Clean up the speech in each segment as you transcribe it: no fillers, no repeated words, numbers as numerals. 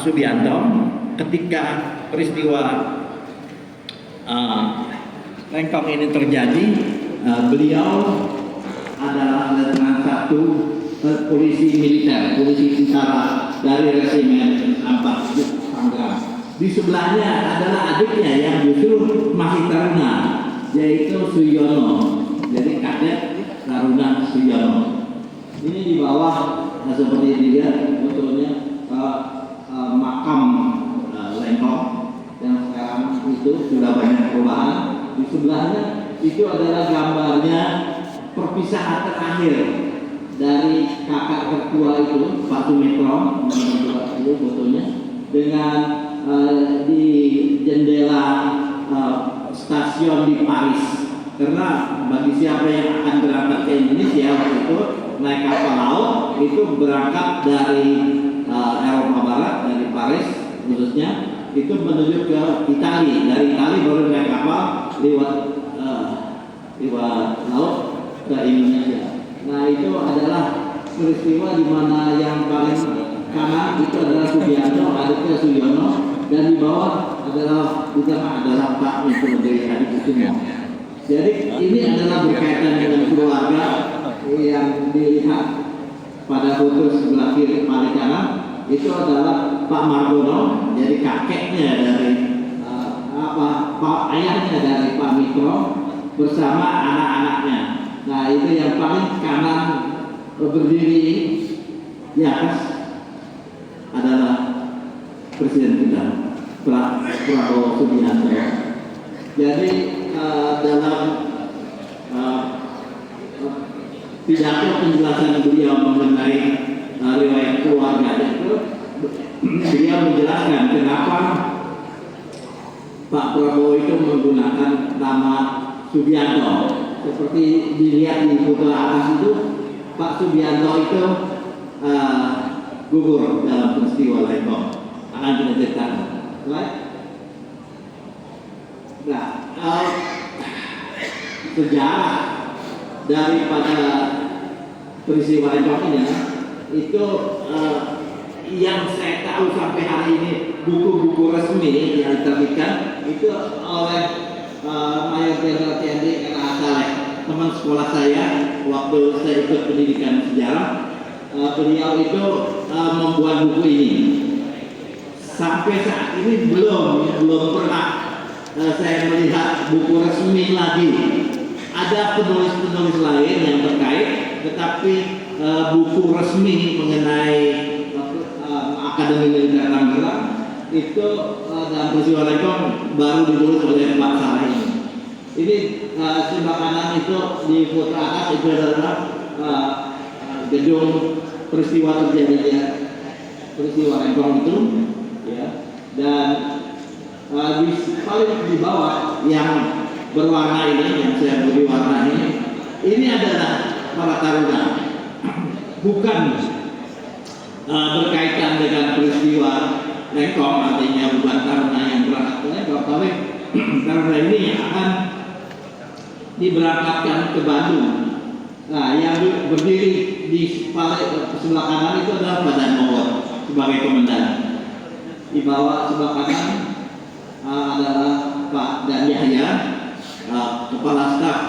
Subianto ketika peristiwa Lengkong ini terjadi. Beliau adalah letnan satu polisi militer, polisi tentara dari resimen 4 Tangerang. Di sebelahnya adalah adiknya yang justru masih taruna, yaitu Suyono. Jadi Kadek Taruna Suyono. Ini di bawah seperti dilihat betulnya makam Lengkong yang sekarang itu sudah banyak perubahan. Di sebelahnya itu adalah gambarnya perpisahan terakhir dari kakak tertua itu Pak Sumitro itu fotonya dengan di jendela stasiun di Paris. Karena bagi siapa yang akan berangkat ke Indonesia waktu itu naik kapal laut itu berangkat dari Eropa Barat, dari Paris khususnya itu menuju ke Italia. Dari Italia baru naik kapal lewat laut ke Indonesia. Nah itu adalah peristiwa di mana yang paling kanan itu adalah Subianto, adiknya Suyono, dan di bawah adalah di tengah adalah Pak Menteri dari Adik Kusumo. Jadi ini adalah berkaitan dengan keluarga yang dilihat pada foto sebelah kiri paling kanan itu adalah Pak Margono, jadi kakeknya dari ayahnya dari Pak Mitro bersama anak-anaknya. Nah itu yang paling kanan berdiri di atas adalah Presiden kita Prabowo Subianto. Jadi dalam pidato penjelasan beliau mengenai riwayat keluarga itu, beliau menjelaskan kenapa Pak Prabowo itu menggunakan nama Subianto. Seperti dilihat di foto atas itu, Pak Subianto itu gugur dalam peristiwa Lengkong. Akan kita ceritakan. Nah, sejarah daripada peristiwa Lengkong ini itu yang saya tahu sampai hari ini buku-buku resmi yang diterbitkan itu oleh Mayor Jenderal TNI R.A. Saleh, teman sekolah saya waktu saya ikut pendidikan sejarah. Beliau itu membuat buku ini. Sampai saat ini belum pernah saya melihat buku resmi lagi. Ada penulis-penulis lain yang terkait, tetapi buku resmi mengenai Akademi Militer Tangerang itu dalam peristiwa Lengkong baru ditulis oleh Pak Saleh ini. Ini sebelah kanan itu di foto atas itu adalah gedung peristiwa terjadinya peristiwa Lengkong itu, ya. Dan paling di bawah yang berwarna ini, yang saya beri warna ini adalah para taruna, bukan berkaitan dengan peristiwa Lengkong, artinya bukan taruna yang berangkat ke Lengkong, tapi taruna ini yang akan diberangkatkan ke Bandung. Nah, yang berdiri di sebelah kanan itu adalah Pak Danmawar sebagai komandan. Di bawah sebelah kanan adalah Pak Dan Yahya, Kepala Staf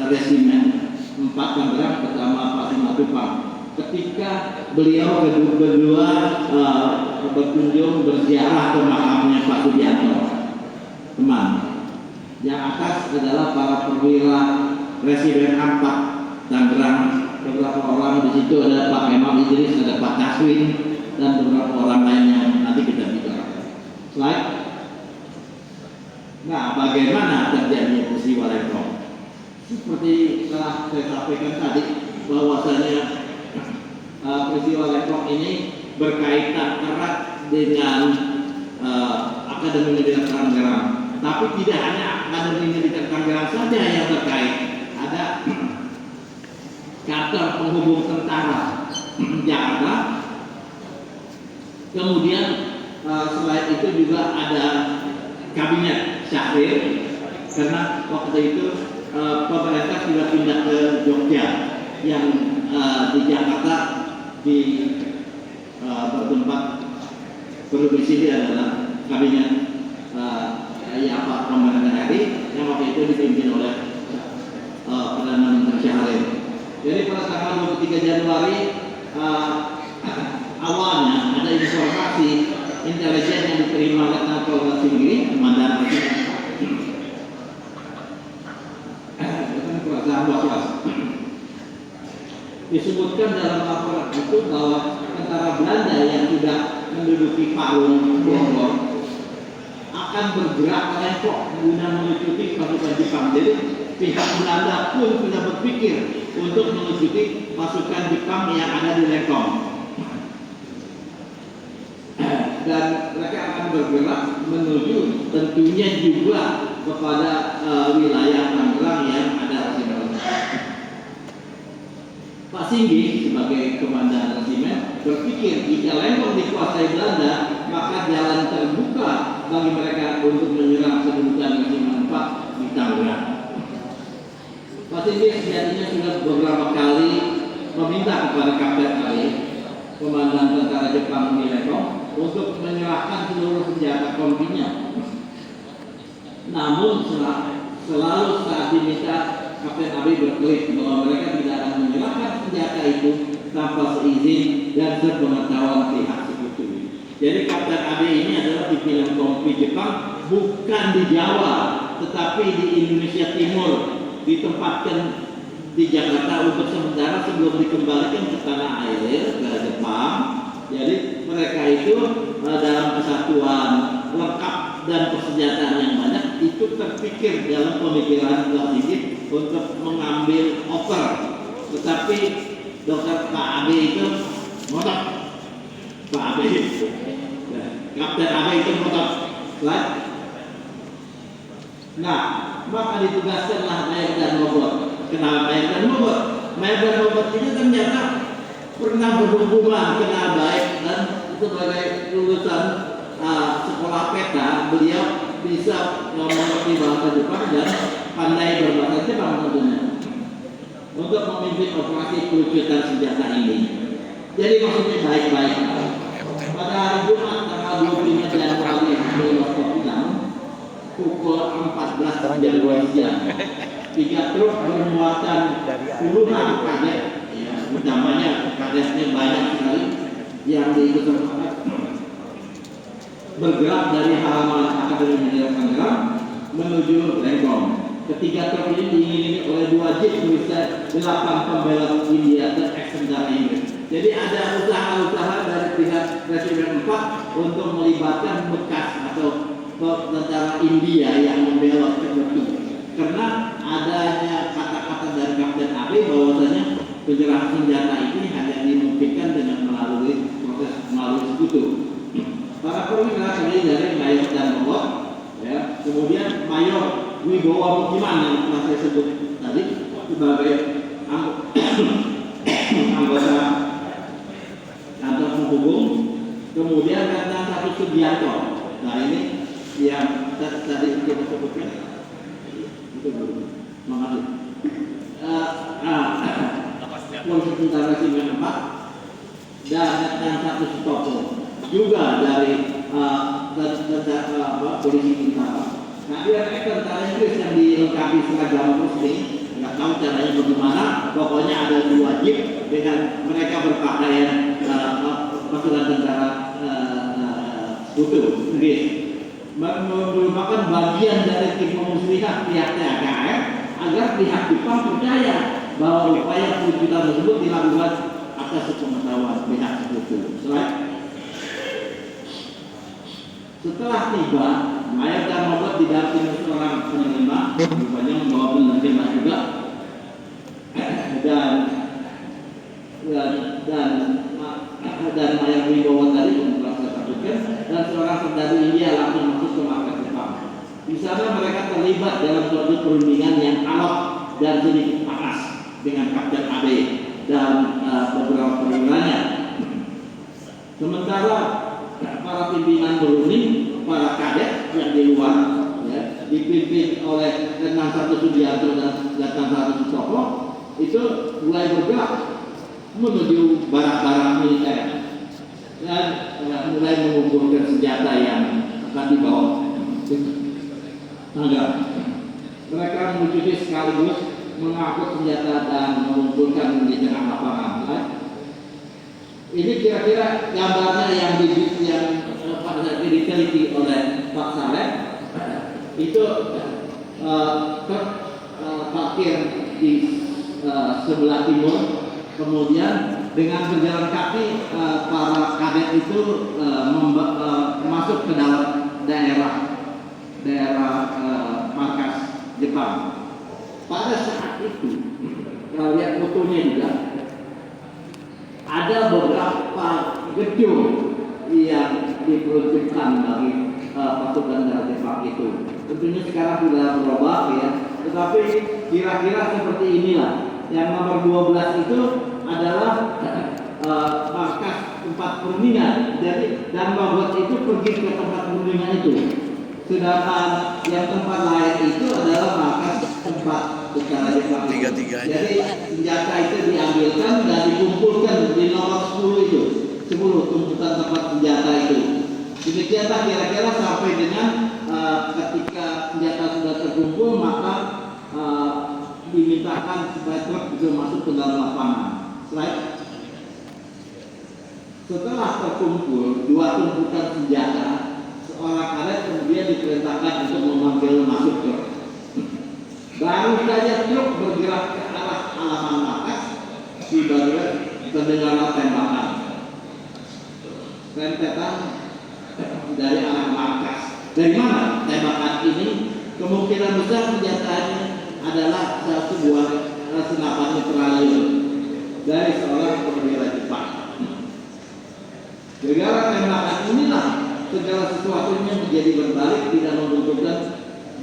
Resimen 4 Tangerang bersama Pak Simatupang. Ketika beliau berdua berkunjung berziarah ke makamnya Pak Subianto, teman. Yang atas adalah para perwira Resimen 4 Tangerang, beberapa orang di situ ada Pak Kemal Idris, ada Pak Taswin, dan beberapa orang lainnya. Nanti kita bicara. Slide. Nah, bagaimana terjadinya peristiwa Lengkong? Seperti telah saya sampaikan tadi, bahwasanya peristiwa Lengkong ini berkaitan erat dengan Akademi Militer Tangerang. Tapi tidak hanya Akademi Militer Tangerang saja yang terkait. Ada kantor penghubung tentara Jakarta. Kemudian selain itu juga ada kabinet Syahrir, karena waktu itu pemerintah sudah pindah ke Jogja, yang di Jakarta di bertempat Perlu di sini adalah kabinet Pemerintahan RI yang waktu itu dipimpin oleh Perdana Menteri Syahril. Jadi pada tanggal 23 Januari awalnya ada informasi intelijen yang diterima Letnan Kolonel Singgiri, Komandan disebutkan dalam laporan itu bahwa tentara Belanda yang sudah menduduki Parung Bogor akan bergerak lempok guna melucuti pasukan Jepang. Jadi pihak Belanda pun sudah berpikir untuk melucuti pasukan Jepang yang ada di Lengkong. Dan mereka akan bergerak menuju tentunya juga kepada wilayah Tangerang yang ada resimen. Pak Singgih sebagai komandan resimen berpikir jika Lengkong dikuasai Belanda, maka jalan terbuka bagi mereka untuk menyerang kedudukan resimen 4 di Tangerang. Pak Singgih sejatinya sudah beberapa kali meminta kepada Kapten Ali, komandan tentara Jepang di Lengkong, untuk menyerahkan seluruh senjata kompinya. Namun selalu saat diminta, Kapten AB berkelit bahwa mereka tidak akan menyerahkan senjata itu tanpa seizin dan sepengetahuan pihak sekutu. Jadi Kapten AB ini adalah pimpinan kompi Jepang bukan di Jawa, tetapi di Indonesia Timur, ditempatkan di Jakarta untuk sementara sebelum dikembalikan ke tanah air ke Jepang. Jadi mereka itu dalam kesatuan lengkap dan persenjataan yang banyak itu terpikir dalam pemikiran sedikit untuk mengambil over, tetapi Dokter Pak AB itu ngotot. Pak AB Kapten AB itu ngotot. Nah, maka ditugaskanlah Mayor dan Bogor. Kenapa Mayor dan Bogor? Mayor dan Bogor ini ternyata pernah berhubungan kenal baik dan sebagai lulusan sekolah peta, beliau bisa mengerti bahasa Jepang dan pandai berbahasa Jepang tentunya untuk memimpin operasi pelucutan senjata ini. Jadi maksudnya baik-baik. Pada hari Jumat tanggal 25 Januari 2009 pukul 14 siang, 3 truk bermuatan puluhan kadet, ya, utamanya kadetnya banyak sekali yang diikut bergerak dari halaman Akademi Militer Tangerang menuju Lengkong. Ketiga truk ini diiringi oleh 2 jeep tulisan 8 pembela India dan ex-tentara Inggris. Jadi ada usaha-usaha dari pihak Resimen 4 untuk melibatkan bekas atau tentara India yang membela sekutu. Karena adanya kata-kata dari Kapten AB bahwasanya penyerahan senjata ini hanya dimungkinkan dengan melalui proses melalui sekutu. Para perwira terdiri dari Mayor dan Bogor, ya, kemudian Mayor Wibowo Budiman yang telah saya sebut tadi sebagai anggota kantor penghubung, kemudian Letnan 1 Sugianto. Nah ini yang tadi kita sebutkan. Makasih. Polisi Tentara Resimen 4 dan Letnan 1 Sutopo juga dari polisi tentara. Nah, dia tentara Inggris yang dilengkapi seragam resmi, nggak tahu caranya bagaimana. Pokoknya ada 2 jeep dengan mereka berpakaian pasukan tentara sekutu Inggris. Merupakan bagian dari tim pemuslihat pihak TKR agar pihak Jepang percaya bahwa upaya pelucutan tersebut dilakukan atas sepengetahuan pihak sekutu. Setelah tiba, Mayor dan Bogor didampingi seorang penerima, rupanya membawa penerima juga, dan Mayor Wibowo tadi telah saya sebutkan, dan seorang serdadu India langsung masuk ke markas Jepang. Di sana mereka terlibat dalam suatu perundingan yang alot dan sedikit panas dengan Kapten AB dan beberapa perwiranya. Sementara para pimpinan berunding, para kadet yang di luar, ya, dipimpin oleh Letnan 1 Sugianto dan Letnan 1 Sutopo, itu mulai bergerak menuju barak-barak militer. dan mulai mengumpulkan senjata yang akan dibawa tangga. Mereka menyetujui sekaligus mengangkut senjata dan mengumpulkan di tengah lapangan. Ini kira-kira gambarnya yang pada saat ini diteliti oleh Pak Saleh. Itu parkir di sebelah timur, kemudian dengan berjalan kaki para kadet itu masuk ke dalam daerah markas Jepang. Pada saat itu, kalau lihat fotonya juga, ada beberapa gedung yang diperuntukkan bagi pasukan darat Jepang itu. Tentunya sekarang sudah berubah ya, tetapi kira-kira seperti inilah. Yang nomor 12 itu adalah markas tempat perundingan. Jadi dan Babot itu pergi ke tempat perundingan itu. Sedangkan yang tempat lain itu adalah markas tempat secara Jepang. Jadi senjata itu diambilkan dan dikumpulkan di nomor 10 itu. 10 tumpukan tempat senjata itu. Demikianlah kira-kira sampai dengan ketika senjata sudah terkumpul, maka dimintakan supaya truk bisa masuk ke dalam lapangan. Setelah terkumpul 2 tumpukan senjata, seorang kadet kemudian diperintahkan untuk memanggil masuk truk. Baru saja truk bergerak ke arah halaman markas, tiba-tiba terdengar tembakan. Rentetan dari arah markas. Dari mana tembakan ini? Kemungkinan besar senjatanya adalah sebuah senapan mitrailleur dari seorang perwira Jepang. Gara-gara tembakan inilah segala sesuatunya menjadi berbalik, tidak membutuhkan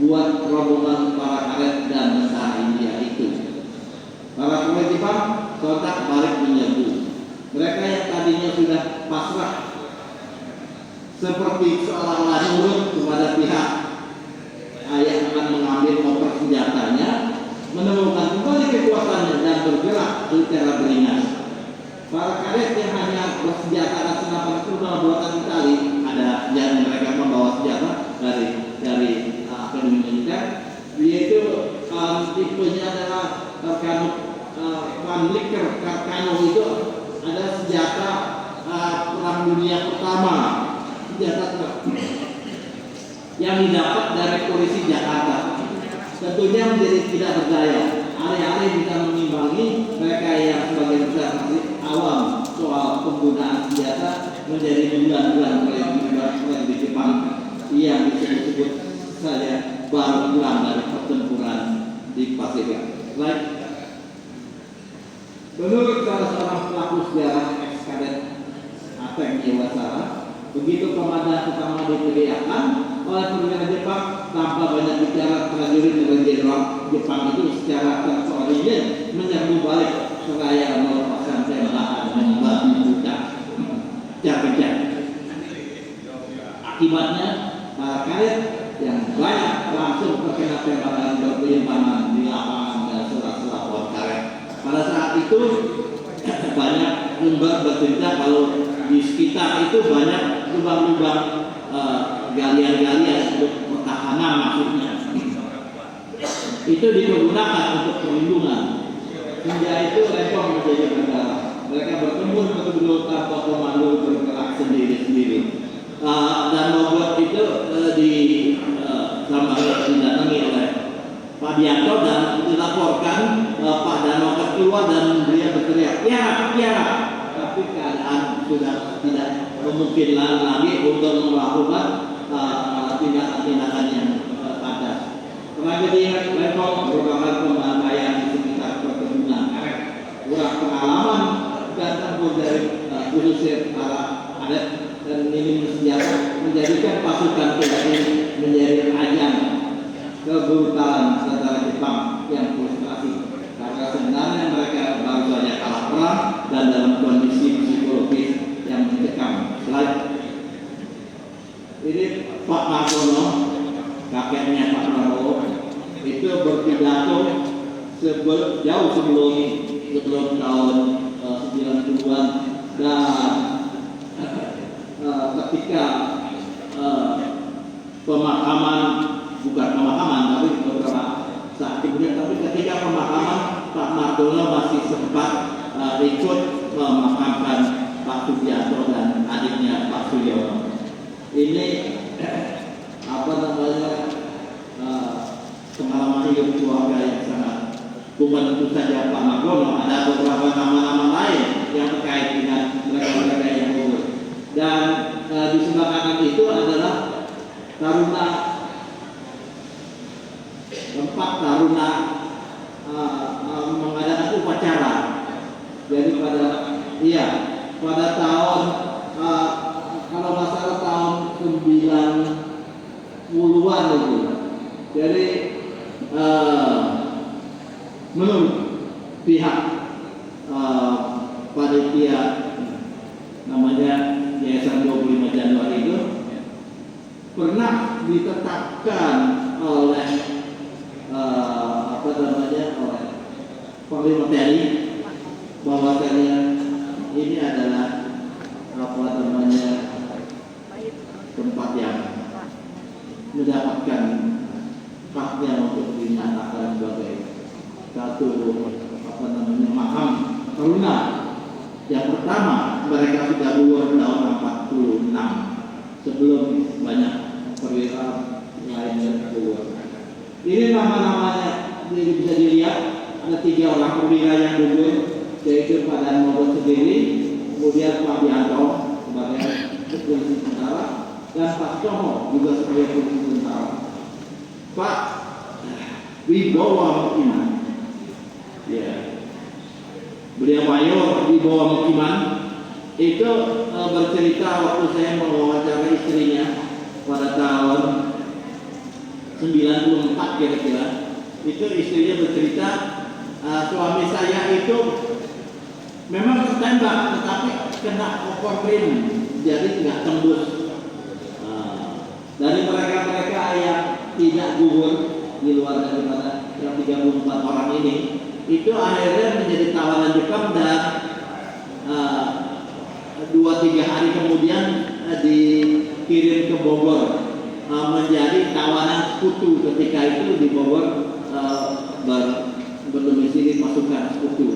buat rombongan para karet dan tentara India itu. Para perwira Jepang sontak balik menyerbu. Mereka yang tadinya sudah pasrah seperti seolah-olah nurut kepada pihak yang akan mengambil koper senjatanya, menemukan kembali kekuatannya dan bergerak secara beringas. Para kadet yang hanya bersenjata senapan kuda buatan Itali, ada yang mereka membawa senjata dari akademi militer, yaitu tipenya adalah Van Licker Carcano. Itu ada senjata perang dunia pertama, senjata yang didapat dari polisi Jakarta. Tentunya menjadi tidak berdaya. Alih-alih bisa mengimbangi mereka yang sebagian besar masih awam soal penggunaan senjata, menjadi bulan-bulan oleh di Jepang yang disebut-sebut saja baru pulang dari pertempuran di Pasifik. Menurut salah seorang pelaku sejarah ex-kadet Ateng Iwasara, begitu komandan pertama diteriakkan oleh perwira Jepang, tanpa banyak bicara prajurit dan jenderal Jepang itu secara terkoordinir menyerbu balik seraya melepaskan tembakan membabi buta pecah-pecah. Akibatnya para karet yang banyak langsung terkena tembakan berkelimpangan di lapangan dan sela-sela pohon karet. Pada saat itu banyak lembar bercerita kalau di sekitar itu banyak lubang-lubang galian-galian untuk pertahanan, maksudnya itu dipergunakan untuk perlindungan. Hingga itu Lempong menjadi negara. Mereka bertempur betul-betul tanpa komando, bergerak sendiri-sendiri. Dan Bogor itu didatangi oleh Pak Bianto dan dilaporkan Pak Danoka keluar dan dia berteriak, ya. Tapi keadaan sudah tidak memungkinkan lagi untuk melakukan tindakan-tindakan yang padat. Tragedi Lempong merupakan pembantaian di sekitar perkebunan karet. Kurang pengalaman dan tempur dari khususnya para adat dan minim senjata menjadikan pasukan kita ini menjadi ajang kebrutalan tentara Jepang yang frustrasi karena sebenarnya mereka baru saja kalah perang dan dalam kondisi psikologis yang mencekam. Ini Pak Margono, kakeknya Pak Prabowo, itu berpidato jauh sebelum tahun 90-an dan ketika pemakaman, bukan pemakaman tapi beberapa saat kemudian, tapi ketika pemakaman Pak Mardiono masih sempat ikut memakamkan Pak Sugiarto dan adiknya Pak Suryono. Ini apa namanya pengalaman hidup keluarga yang sangat, bukan tentu saja Pak Mardiono, ada beberapa nama-nama lain yang terkait dengan mereka-mereka yang gugur. Dan di sebelah kanan itu adalah taruna, tempat taruna mengadakan upacara. Jadi pada tahun kalau nggak salah tahun 90-an itu. Jadi menurut pihak panitia namanya Yayasan 25 Januari itu pernah ditetapkan oleh oleh Panglima TNI bahwasanya ini adalah tempat yang mendapatkan haknya untuk dinyatakan sebagai satu makam taruna. Yang pertama mereka sudah gugur tahun 46 sebelum banyak perwira lain yang gugur. Ini nama-namanya bisa dilihat, ada 3 orang perwira yang gugur, yaitu Pak Danmogot sendiri, kemudian Pak Bianto sebagai polisi tentara, dan Pak Como juga sebagai polisi tentara. Pak Wibowo Mukiman, beliau mayor Wibowo Mukiman itu bercerita waktu saya mewawancara istrinya pada tahun 94 kira-kira. Itu istrinya bercerita, suami saya itu memang tertembak tetapi kena kopor rim, jadi nggak tembus. Dari mereka-mereka yang tidak gugur di luar daripada yang 34 orang ini, itu akhirnya menjadi tawanan Jepang dan 2-3 hari kemudian dikirim ke Bogor menjadi tawanan sekutu. Ketika itu di Bogor berdomisili pasukan sekutu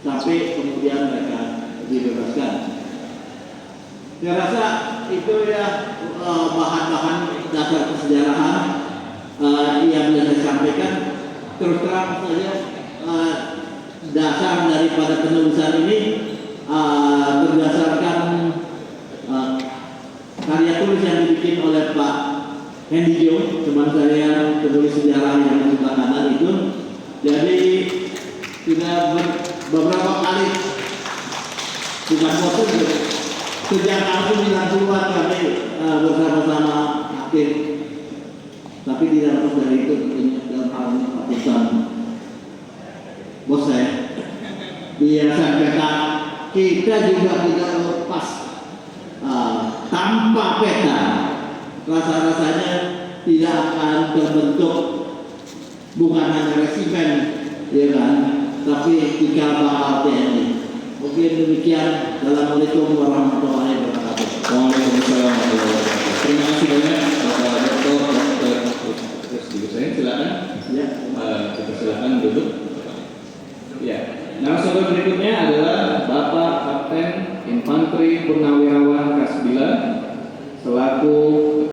sampai kemudian mereka dibebaskan. Saya rasa itu ya bahan-bahan dasar kesejarahan yang bisa saya sampaikan. Terus terang saja dasar daripada penulisan ini berdasarkan karya tulis yang dibikin oleh Pak Hendy Jo, teman saya penulis sejarah yang di sebelah kanan itu. Jadi sudah beberapa kali, bukan bosan, sejak tahun 90-an kami bersama-sama aktif, tapi tidak lepas dari itu tentunya dalam hal ini keputusan bos saya. Dia sampaikan kita juga tidak lepas tanpa peta, rasa-rasanya tidak akan terbentuk bukan hanya resimen, ya kan, tapi 3 bakal TNI. Mungkin demikian. Assalamualaikum warahmatullahi wabarakatuh. Waalaikumsalam warahmatullahi wabarakatuh. Terima kasih banyak Bapak Dr. Terus saya silakan. Ya. Kita silakan duduk. Ya. Narasumber berikutnya adalah Bapak Kapten Infanteri Purnawirawan Kasbila selaku